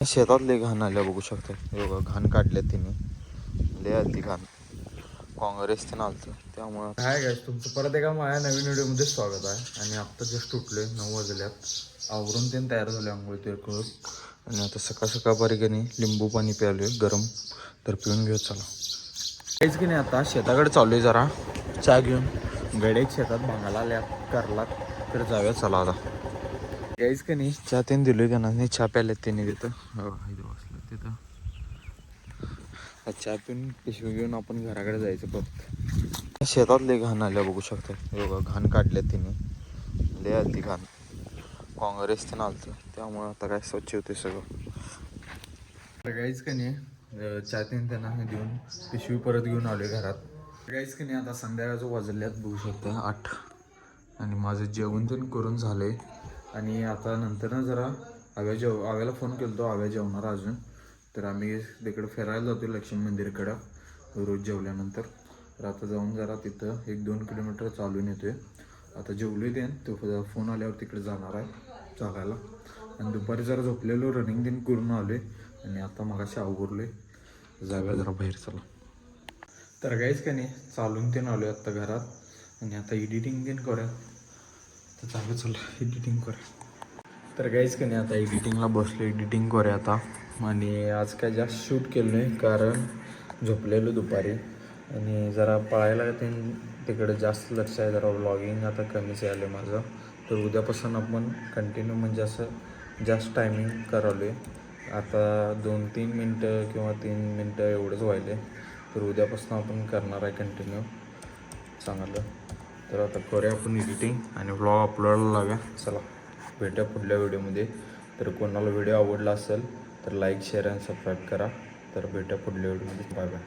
शेतात लय घाण आल्या बघू शकता. हे बघा घाण काढल्या तिने, लय आली घाण. काँग्रेस ते नालतं त्यामुळं. हाय गाईस, तुमचं परत एका माझ्या नवीन व्हिडिओमध्ये स्वागत आहे. आणि आत्ता जस्ट उठलोय, 9 वाजल्यात. आवरून ते तयार झाले आंघोळ ते करून. आणि आता सकाळ सकाळपारी की नाही लिंबू पाणी प्यालोय गरम, तर पिऊन घेऊ चला. काहीच की नाही, आता शेताकडे चालू आहे जरा चहा घेऊन. गडे शेतात भांगाला आल्यात करलात, तर जाऊया चला आता. यायच की नाही चहा त्यांनी दिलोय त्यांना, नाही चहा प्यायल्यात त्यांनी तिथं. हो इथं बसलं तिथं. चहा पिऊन पिशवी घेऊन आपण घराकडे जायचं परत. शेतात लय घाण आल्या बघू शकता. हे बघा घाण काढल्यात तिने, लय आली घाण. काँग्रेस ते नालतं त्यामुळं आता काय स्वच्छ होते सगळं. तर काहीच का नाही चहा त्यांना देऊन पिशवी परत घेऊन आलोय घरात. काहीच की नाही, आता संध्याकाळचं वाजल्यात बघू शकता 8. आणि माझं जेवण पण करून झालं आहे. आणि आता नंतर ना जरा आव्याला फोन केला तो, आव्या जेवणार अजून. तर आम्ही तिकडं फिरायला जातो लक्ष्मी मंदिरकडं रोज जेवल्यानंतर. तर आता जाऊन जरा तिथं 1-2 किलोमीटर चालून येतो आहे. आता जेवलो ते तो फोन आल्यावर तिकडे जाणार आहे चालायला. आणि दुपारी जरा झोपलेलो, रनिंग दिन करून आलो आहे. आणि आता मगाशी आवरलो आहे, जाऊया जरा बाहेर चला. तर काहीच का नाही चालून ते आलो आहे आत्ता घरात. आणि आता एडिटिंग दिन करूया, तर चालू चला एडिटिंग करूया. तर काहीच का नाही आता एडिटिंगला बसलो, एडिटिंग करूया आता. आणि आज काय जास्त शूट केलं नाही कारण झोपलेलो दुपारी. आणि जरा पळायला ते तिकडे जास्त लक्ष आहे, जरा व्लॉगिंग आता कमीच आलं आहे माझं. तर उद्यापासून आपण कंटिन्यू म्हणजे असं जास्त टायमिंग करावलं आहे. आता 2-3 मिनटं किंवा 3 मिनटं एवढंच व्हायले. तर उद्यापासून आपण करणार आहे कंटिन्यू चांगलं. तर आता करूया आपण एडिटिंग आणि व्लॉग अपलोडला लावूया चला. भेटूया पुढल्या व्हिडिओमध्ये. तर कोणाला व्हिडिओ आवडला असेल तर लाईक शेअर आणि सबस्क्राईब करा. तर भेटूया पुढल्या व्हिडिओमध्ये. Bye bye.